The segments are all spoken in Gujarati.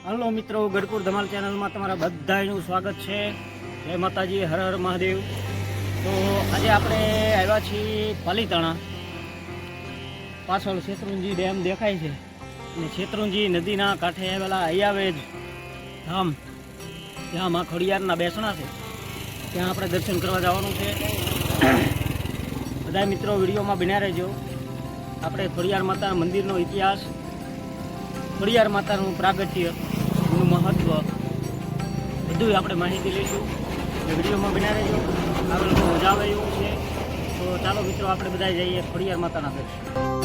હલો મિત્રો, ગઢપુર ધમાલ ચેનલમાં તમારા બધાનું સ્વાગત છે. જય માતાજી, હર હર મહાદેવ. તો આજે આપણે આવ્યા છીએ પાલીતાણા. પાછળ શેત્રુંજી ડેમ દેખાય છે અને શેત્રુંજી નદીના કાંઠે આવેલા અયાવેજ ધામ, જ્યાં માં ખોડિયારના બેસણા છે, ત્યાં આપણે દર્શન કરવા જવાનું છે. બધા મિત્રો વિડીયોમાં બન્યા રહેજો. આપણે ખોડિયાર માતા મંદિરનો ઇતિહાસ, ખોડિયાર માતાનું પ્રાગટ્ય, એનું મહત્વ બધું આપણે માહિતી લઈશું. વિડીયોમાં બન્યા રહેજો. આપણે મજા આવે એવું છે. તો ચાલો મિત્રો, આપણે બધા જઈએ ખોડિયાર માતાના દર્શન.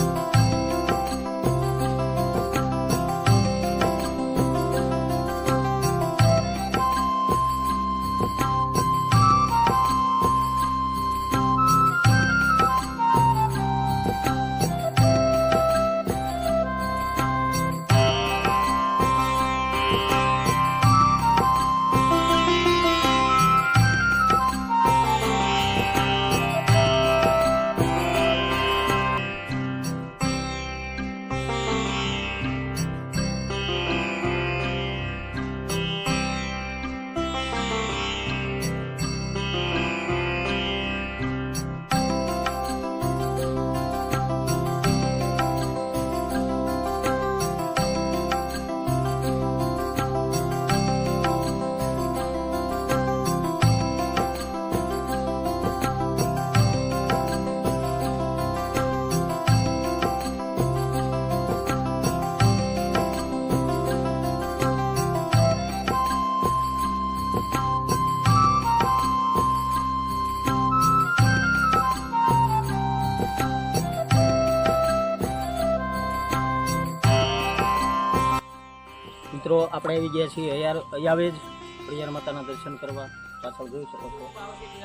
મિત્રો, આપણે આવી ગયા છીએ અયાવેજ ખોડિયાર માતાના દર્શન કરવા. પાછળ જોઈ શકો છો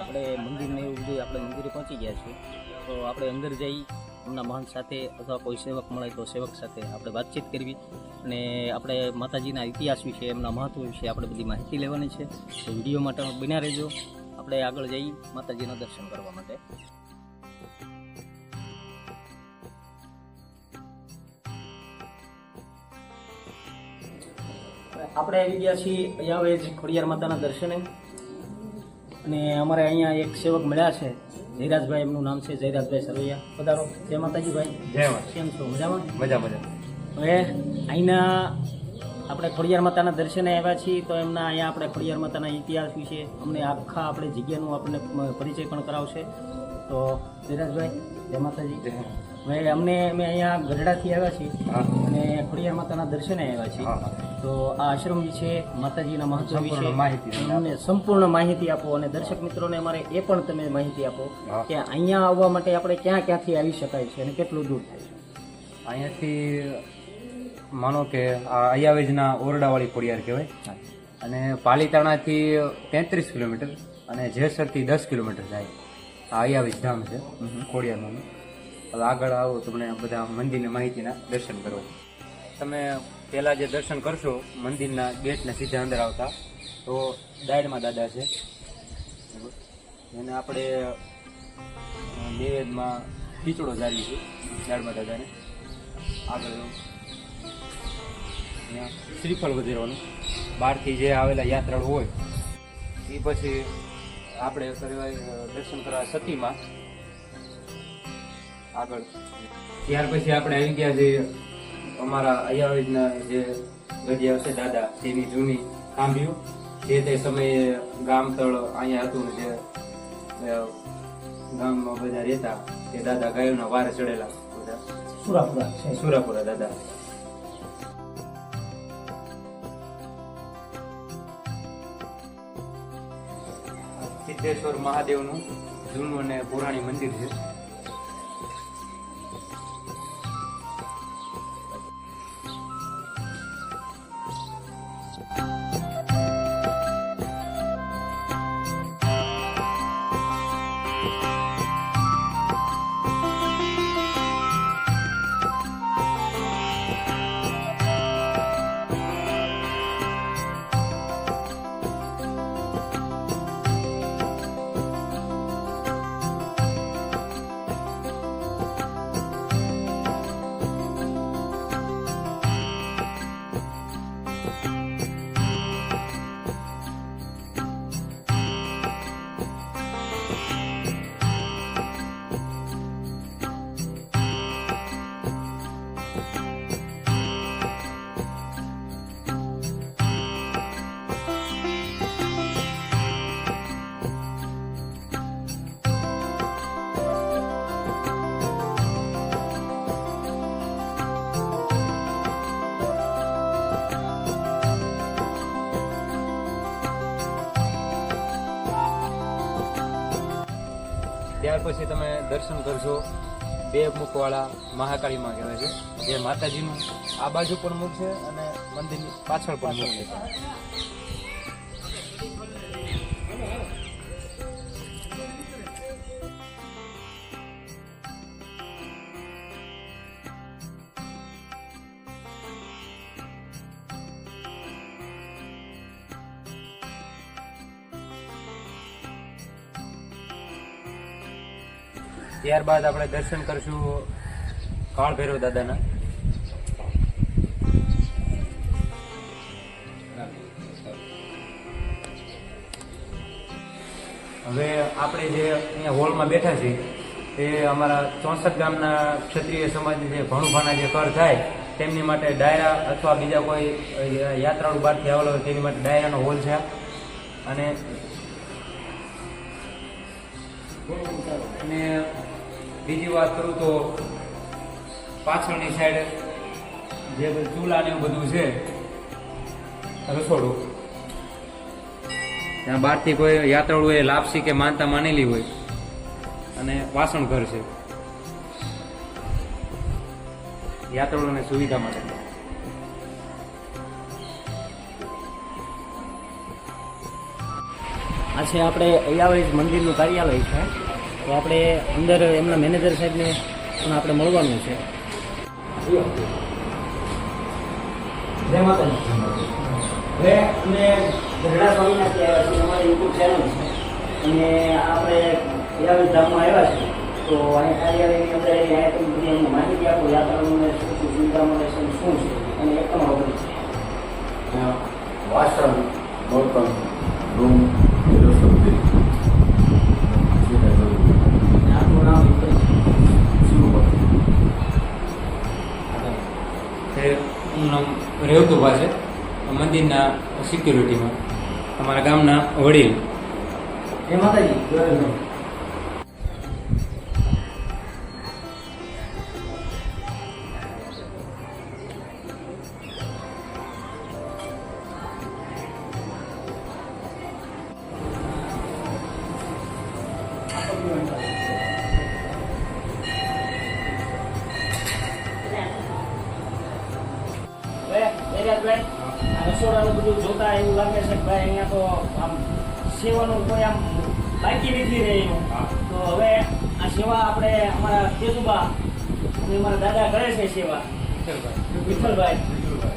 આપણે મંદિરને એવું બધું, આપણે મંદિરે પહોંચી ગયા છીએ. તો આપણે અંદર જઈ એમના મહંત સાથે અથવા કોઈ સેવક મળે તો સેવક સાથે આપણે વાતચીત કરવી અને આપણે માતાજીના ઇતિહાસ વિશે, એમના મહત્વ વિશે આપણે બધી માહિતી લેવાની છે. તો વિડીયો માટે બન્યા રહેજો. આપણે આગળ જઈ માતાજીના દર્શન કરવા માટે. આપણે આવી ગયા છીએ અયાવેજ ખોડિયાર માતાના દર્શને અને અમારે અહીંયા એક સેવક મળ્યા છે, જયરાજભાઈ એમનું નામ છે, જયરાજભાઈ સરવૈયા. પધારો. જય માતાજી ભાઈ. જય માતા. કેમ છો? મજામાં? મજા. હવે અહીંના આપણે ખોડિયાર માતાના દર્શને આવ્યા છીએ, તો એમના અહીંયા આપણે ખોડિયાર માતાના ઇતિહાસ વિશે અમને આખા આપણે જગ્યાનું આપણને પરિચય પણ કરાવશે. તો જયરાજભાઈ, જય માતાજી. હવે અમે અહીંયા ગઢડાથી આવ્યા છીએ અને ખોડિયાર માતાના દર્શને આવ્યા છીએ. તો આ આશ્રમ વિશે, માતાજીના મહત્વ વિશે અમને સંપૂર્ણ માહિતી આપો અને દર્શક મિત્રોને અમારે એ પણ તમે માહિતી આપો કે અહીંયા આવવા માટે આપણે ક્યાંથી આવી શકાય છે અને કેટલું દૂર થાય છે. અહીંયાથી માનો કે આ અયાવેજના ઓરડાવાળી ખોડિયાર કહેવાય અને પાલીતાણાથી 33 કિલોમીટર અને જેસરથી 10 કિલોમીટર જાય. આ અયાવેજ ધામ છે ખોડિયારનું. હવે આગળ આવો, તમને બધા મંદિરની માહિતીના દર્શન કરો. તમે પહેલાં જે દર્શન કરશો મંદિરના ગેટને સીધા અંદર આવતા તો દાયડમાં દાદા છે, એને આપણે નૈવેદ્યમાં ખીચડો જાળવી છે દાયડમાં દાદાને. આગળ અહીંયા શ્રીફળ વધેરવાનું. બહારથી જે આવેલા યાત્રાળુ હોય એ પછી આપણે દર્શન કરવા સતીમાં આગળ. ત્યાર પછી આપણે આવી ગયા છીએ અમારા અયાવેજના જે ગઢિયા છે દાદા, તેની જૂની ખાંભીઓ, જે તે સમયે ગામતળ અહીંયા હતું, જે ગામમાં બધા રહેતા તે દાદા ગાયોના વારે ચડેલા બધા સુરાપુરા દાદા. સિદ્ધેશ્વર મહાદેવનું જૂનું અને પુરાણી મંદિર છે. ત્યાર પછી તમે દર્શન કરશો બે મુખવાળા મહાકાળીમાં કહેવાય છે, જે માતાજીનું આ બાજુ પણ મુખ છે અને મંદિરની પાછળ પણ મુખ છે. ત્યારબાદ આપણે દર્શન કરશું કાળ ભૈરવ દાદાના. હવે આપણે જે અહીંયા હોલમાં બેઠા છીએ તે અમારા 64 ગામના ક્ષત્રિય સમાજની જે ભણુભાના જે કર થાય તેમની માટે ડાયરા અથવા બીજા કોઈ યાત્રાળુ બહારથી આવેલો હોય તેની માટે ડાયરાનો હોલ છે. અને બીજી વાત કરું તો પાછળની સાઈડ જે ચૂલા ને એવું બધું છે રસોડું, ત્યાં બહારથી કોઈ યાત્રાળુએ લાપસી કે માનતા માનેલી હોય, અને વાસણ ઘર છે યાત્રાળુઓને સુવિધા માટે. આ છે આપણે અયાવેજ મંદિરનું કાર્યાલય છે. તો આપણે અંદર એમના મેનેજર સાહેબને પણ આપણે મળવાનું છે. જય માતાજી. હવે અમે ગઢડા સ્વામીના ત્યાં અમારી યુટ્યુબ ચેનલ છે અને આપણે અયાવેજ ધામમાં આવ્યા છે. તો અહીં કાર્યાલયની અંદર અહીંયા તમે બધી અમને માહિતી આપો, યાત્રાળુઓને શું શું સુવિધા મળે છે, શું છે અને એકદમ અવગત છે. વાસણ, બર્તન, રૂમ, રસોઈ, આપણું નામ એનું નામ રેવતુભા છે, મંદિરના સિક્યુરિટીમાં, અમારા ગામના વડીલ. જય માતાજી. રસોડાનું બધું જોતા એવું લાગે છે કે ભાઈ અહીંયા તો આમ સેવાનું કોઈ આમ બાકી નથી રહ્યું. તો હવે આ સેવા આપણે અમારા કેશુબા અને અમારા દાદા કરે છે સેવા, વિઠ્ઠલભાઈ.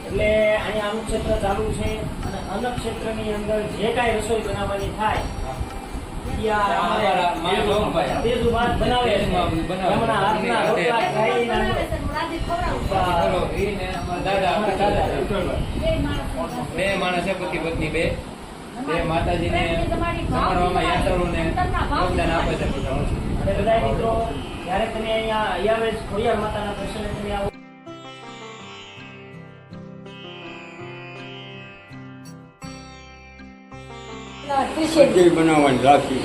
એટલે અહીંયા અન્નક્ષેત્ર ચાલુ છે અને અન્નક્ષેત્રની અંદર જે કાંઈ રસોઈ બનાવવાની થાય કેશુબા બનાવે છે. એમના હાથના રોટલા ખાઈને બે માણસ છે, પતિ પત્ની બે માતાજીને સમારવામાં યાત્રાળુઓને યોગદાન આપે છે. અને બધા મિત્રો જ્યારે તમે અહીંયા અયાવેજ ખોડિયાર માતાના દર્શને તમે આવો બનાવવાની રાખી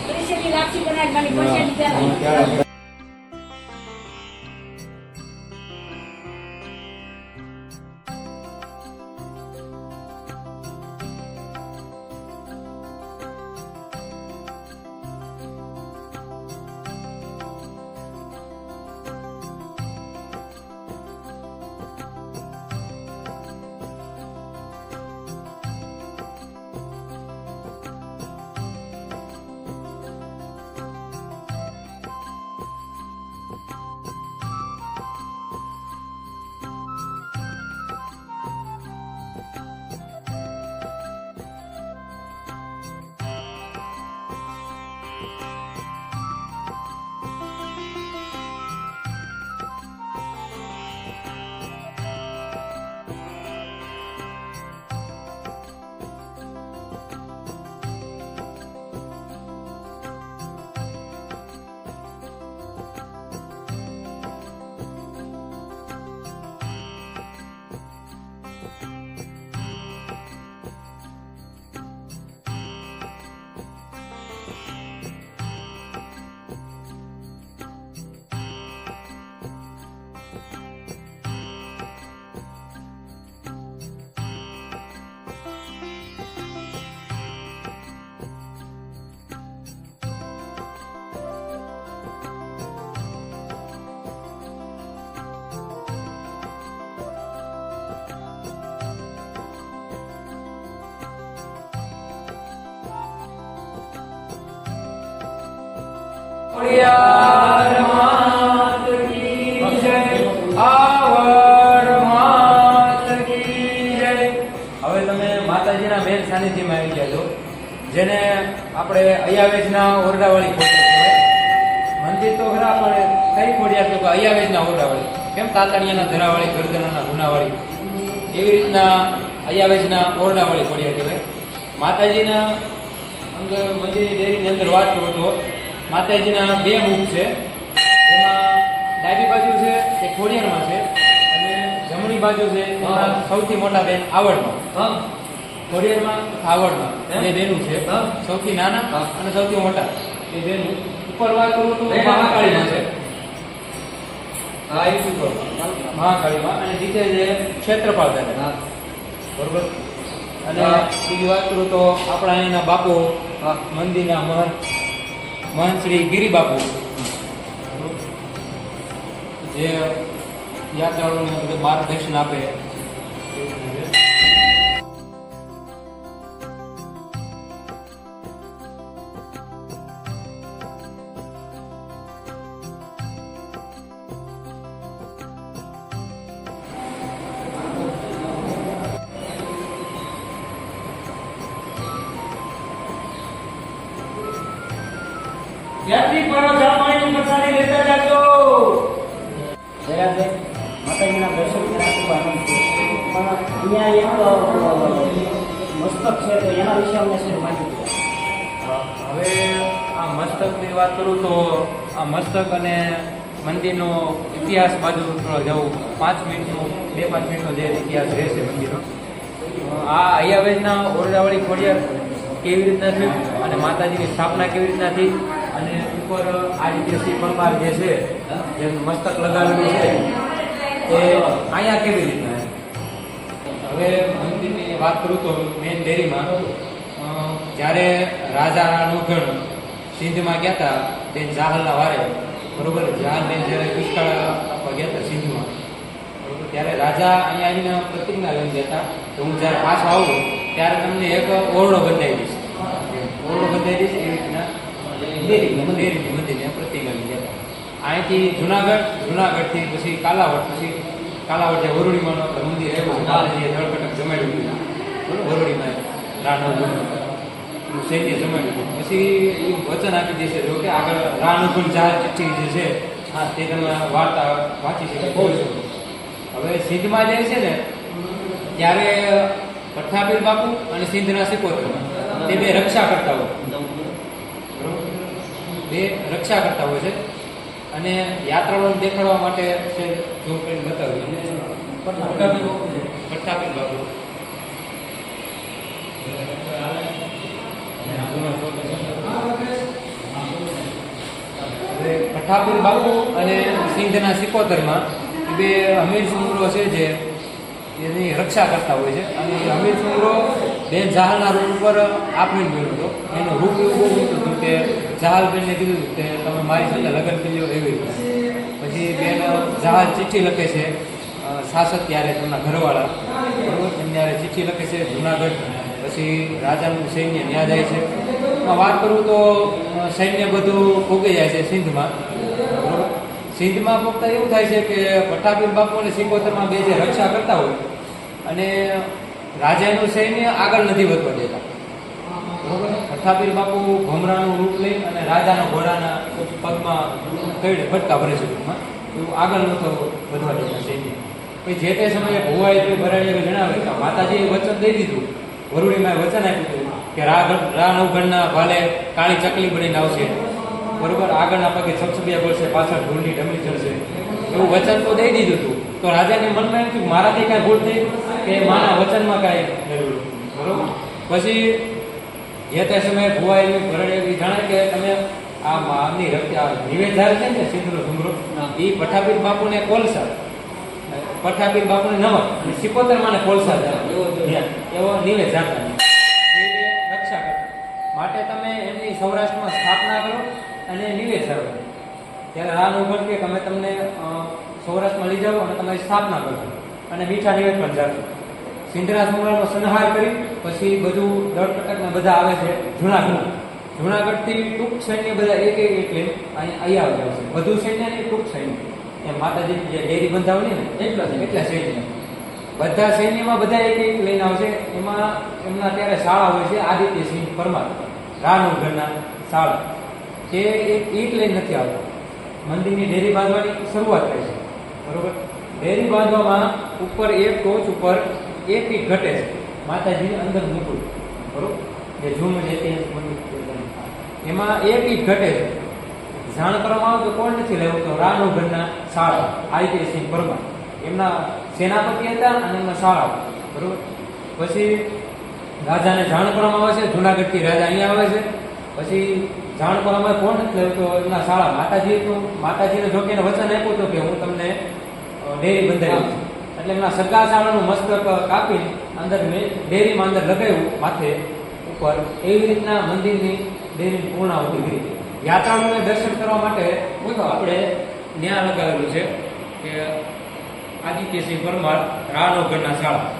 ખોડિયાર માત કી જય, આવડ માત કી જય. હવે તમે માતાજીના મેન સાનિધ્યમાં આવી ગયા છો, જેને આપણે અયાવેજના ઓરડાવાળી ખોડિયાર કહેવાય. મંદિર તો ખરા પણ કઈ ખોડિયાર તો અયાવેજના ઓરડાવાળી, કેમ તાતણિયાના ધરાવાળી, ગરદનાના ગુનાવાળી, એવી રીતના અયાવેજના ઓરડાવાળી ખોડિયાર કહેવાય. માતાજીના અંદર મંદિરની ડેરીની અંદર વાત કરું તો માતાજીના બે મુખ છે, એમાં ડાબી બાજુ છે તે ખોડિયારમાં છે અને જમણી બાજુ છે એમાં સૌથી મોટા બેન આવડમાં. ખોડિયારમાં આવડમાં બે બેનું છે, સૌથી નાના અને સૌથી મોટા એ બેનું. ઉપર વાત કરું તો મહાકાળીમાં છે, મહાકાળીમાં, અને નીચે છે ક્ષેત્રપાળ દાદા, બરોબર. અને બીજી વાત કરું તો આપણા અહીંના બાપુ, મંદિરના મહંત શ્રી ગિરી બાપુ, જે યાત્રાળુઓને બધું માર્ગદર્શન આપે. યાત્રી મારો ચા પાણીની પ્રસાદી લેતા જાજો. જયાબેન, માતાજીના દર્શન કરવા ખૂબ આનંદ છે, પણ અહીંયા એક મસ્તક છે તો એના વિશે અમને શું માહિતી? હવે આ મસ્તકની વાત કરું તો આ મસ્તક અને મંદિરનો ઇતિહાસ બાજુ થોડો જવું, 5 મિનિટનો 2-5 મિનિટનો જે ઇતિહાસ રહેશે મંદિરનો. આ અયાવેજના ઓરડાવાળી ખોડિયાર કેવી રીતના થયું અને માતાજીની સ્થાપના કેવી રીતના થઈ, અને ઉપર આ રીતે શ્રી પરમાર જે છે જેમ મસ્તક લગાવેલું છે એ અહીંયા કેવી રીતના. હવે મંદિરની વાત કરું તો મેન ડેરીમાં જ્યારે રાજા રાનુગણ સિંધમાં ગયા હતા બેન જાહલના વારે, બરોબર. જાહલબેન જ્યારે દુષ્કાળ આપવા ગયા હતા સિંધમાં, બરોબર, ત્યારે રાજા અહીંયા આવીને પ્રતિજ્ઞા લઈને ગયા હતા કે હું જ્યારે પાછો આવું ત્યારે તમને એક ઓરડો બંધાવી દઈશ, ઓરડો બંધાવી દઈશ. એવી રીતના મંદિરને પ્રતિજ્ઞા લઈને ગયા હતા. અહીંથી જુનાગઢથી પછી કાલાવડ જે વરુડીમાં મંદિર આવ્યું, માતાજીએ ધળકટક જમાડ્યું, બરોબર, વરુડીમાં રાનું સૈન્ય જમાડ્યું. પછી એ વચન આપી દેશે જો કે આગળ રાનુકુળ જહાજ ચિઠ્ઠી જે છે હા તે તમે વાર્તા વાંચી શકે બહુ છો. હવે સિંધમાં જે છે ને ત્યારે પઠ્ઠાપીર બાપુ અને સિંધના સિકોતર તે બે રક્ષા કરતા હોય, બે રક્ષા કરતા હોય છે. અને યાત્રાળુઓને દેખાડવા માટે છે જો કરીને બતાવ્યું પઠ્ઠાપીર બાપુ. પઠ્ઠાપીર બાપુ અને સિંધના સિકોતરમાં બે અમીર સુમરો છે જે એની રક્ષા કરતા હોય છે. અને એ અમીર સુમરો બેન જાહલના રૂપ ઉપર આપણી ગયો હતો. એનું રૂપ એવું બહુ ઊંચું હતું કે જાહલબેનને કીધું કે તમે મારી સાથે લગ્ન કરી લો એવી રીતે. પછી બેન જાહલ ચિઠ્ઠી લખે છે શાસક ત્યારે તેમના ઘરવાળા, બરોબર, એમને ચિઠ્ઠી લખે છે જુનાગઢ. પછી રાજાનું સૈન્ય ત્યાં જાય છે. વાત કરું તો સૈન્ય બધું ભોગી જાય છે સિંધમાં, બરોબર. સિંધમાં ફક્ત એવું થાય છે કે પઠ્ઠાપીર બાપુ અને સિકોતરમાં બે જે રક્ષા કરતા હોય અને રાજાનું સૈન્ય આગળ નથી વધવા દેતા, બરોબર. પઠ્ઠાપીર બાપુ ભમરાનું રૂપ લઈ અને રાજાના ઘોડાના પગમાં કઈ ફટકા ભરે છે ટૂંકમાં, એવું આગળ નહોતો વધવા દેતા સૈન્ય. પછી જે તે સમયે ભુવાએ ભરાડીએ જણાવે કે માતાજીએ વચન દઈ દીધું, વરુડીમાં વચન આપ્યું હતું કે રા નવગણના ભાલે કાળી ચકલી બનીને આવશે, બરોબર, આગળના પગે છપછપિયા બોલશે, પાછળ ઢોલની ઢમરી ચડશે, એવું વચન તો દઈ દીધું હતું. તો રાજાને મનમાં એમ થયું મારાથી કાંઈ ભૂલ થઈ કે માના વચનમાં કાંઈ જરૂર, બરોબર. પછી જે તે સમયે ભુવાએ ભરાડીએ જાણે કે તમે આ આમની નિવેદાર છે ને સિંધનો ડુંગરો એ પઠ્ઠાપીર બાપુને કોલસા, પઠ્ઠાપીર બાપુને નમક અને સિકોતર માને કોલસા એવો નિવેદ જાતા રક્ષા કરે માટે તમે એમની સૌરાષ્ટ્રમાં સ્થાપના કરો અને નિવેદ કરો. ત્યારે રાન ઉભર કે અમે તમને સૌરાષ્ટ્રમાં લઈ જાઓ અને તમારી સ્થાપના કરશો અને મીઠા નિવેદ પણ જાશો. સિંધના સંગ્રામનો સંહાર કરી પછી બધું દળકટકને બધા આવે છે જુનાગઢ, જુનાગઢથી ટૂંક સૈન્ય બધા એક લઈને અહીંયા આવ્યા છે. વધુ સૈન્ય ને ટૂંક સૈન્ય એમ માતાજી જે ડેરી બંધાવલી ને એટલા સૈન્ય બધા સૈન્યમાં બધા એક લઈને આવશે. એમાં એમના ત્યારે શાળા હોય છે આદિત્યસિંહ પરમાર રાનગરના શાળા તે એક ઈંટ લઈને નથી આવતા. મંદિરની ડેરી બાંધવાની શરૂઆત થાય છે બરોબર. ડેરી બાંધવામાં ઉપર એક ટોચ ઉપર એક ઈંટ ઘટે છે માતાજીની અંદર મૂકું બરોબર. જે જૂનું જે એમાં એક ઈંટ ઘટે છે. જાણ કરવામાં આવે તો કોણ નથી લેવું તો રાનગરના શાળા આદિત્યસિંહ પરમાર એમના સેનાપતિ હતા અને એમના શાળા બરોબર. પછી રાજાને જાણ કરવામાં આવે છે. જુનાગઢથી રાજા અહીંયા આવે છે. પછી જાણ કરવામાં આવે કોણ નથી લેવું તો એમના શાળા માતાજીને જો કે એને વચન આપ્યું હતું કે હું તમને ડેરી બંધાવી છું. એટલે એમના સગા શાળાનું મસ્તક કાપીને અંદર ડેરીમાં અંદર લગાવ્યું માથે ઉપર. એવી રીતના મંદિરની ડેરીની પૂર્ણાહુતિ કરી. યાત્રાળુઓને દર્શન કરવા માટે આપણે ન્યા લગાવેલું છે કે આદિત્યસિંહ પરમાર રાનગરના શાળા.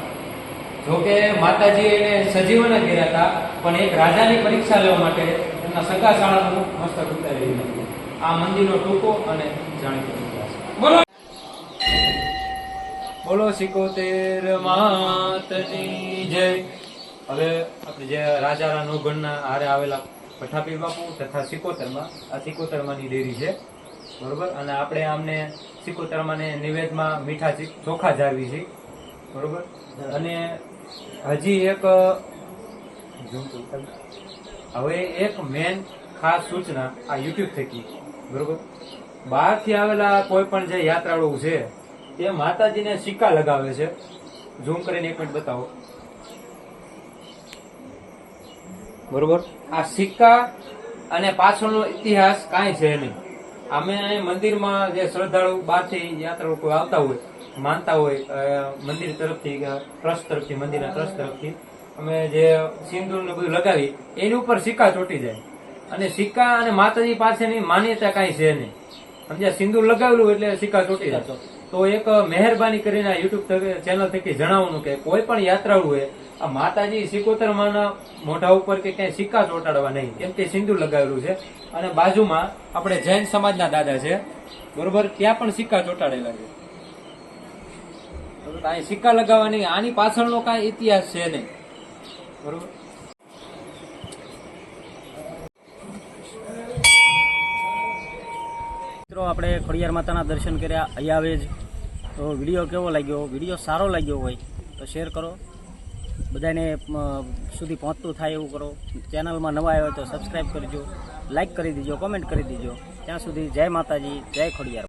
જોકે માતાજી એને સજીવન જ કર્યા હતા પણ એક રાજાની પરીક્ષા લેવા માટે એમના સગા શાળાનું મસ્તક ઉતારી દીધું હતું. આ મંદિરનો ટૂંકો અને જાણીતો ઇતિહાસ. બોલો બોલો સિકોતેર માતની જય. હવે આપણે જે રાજા રાનગરના હારે આવેલા પઠાપીર બાપુ તથા સિકોતરમાં આ સિકોતરમાંની ડેરી છે બરોબર. અને આપણે આમને સિકોતરમાંને નિવેદમાં મીઠા ચોખા જાળવી છે બરોબર. અને હજી એક હવે એક મેન ખાસ સૂચના આ યુટ્યુબ થકી બરોબર. બહારથી આવેલા કોઈ પણ જે યાત્રાળુ છે તે માતાજીને સિક્કા લગાવે છે. ઝૂમ કરીને એક મિનિટ બતાવો બરોબર. આ સિક્કા અને પાછળનો ઇતિહાસ કાંઈ છે નહીં. અમે અહીં મંદિરમાં જે શ્રદ્ધાળુ બહારથી યાત્રાળુ કોઈ આવતા હોય માનતા હોય મંદિર તરફથી ટ્રસ્ટ તરફથી મંદિરના ટ્રસ્ટ તરફથી અમે જે સિંદૂર ને બધું લગાવી એની ઉપર સિક્કા ચોંટી જાય. અને સિક્કા અને માતાજી પાસેની માન્યતા કાંઈ છે નહીં. સમજ્યા? સિંદૂર લગાવેલું એટલે સિક્કા ચોંટી જાય. તો એક મહેરબાની કરીને યુટ્યુબ ચેનલ થકી જણાવવાનું કે કોઈ પણ યાત્રાળુએ આ માતાજી સિકોતરમાંના મોઢા ઉપર કે ક્યાંય સિક્કા ચોંટાડવા નહીં, કેમ કે સિંદૂર લગાવેલું છે. અને બાજુમાં આપણે જૈન સમાજના દાદા છે બરોબર, ત્યાં પણ સિક્કા ચોંટાડેલા છે. અહીં સિક્કા લગાવવાની આની પાછળનો કાંઈ ઇતિહાસ છે નહીં બરોબર. મિત્રો આપણે ખોડિયાર માતાના દર્શન કર્યા અયાવેજ. તો વિડીયો કેવો લાગ્યો? વિડીયો સારો લાગ્યો હોય તો શેર કરો, બધાને સુધી પહોંચતું થાય એવું કરો. ચેનલમાં નવા આવ્યા હોય તો સબસ્ક્રાઈબ કરજો, લાઈક કરી દીજો, કોમેન્ટ કરી દીજો. ત્યાં સુધી જય માતાજી, જય ખોડિયાર.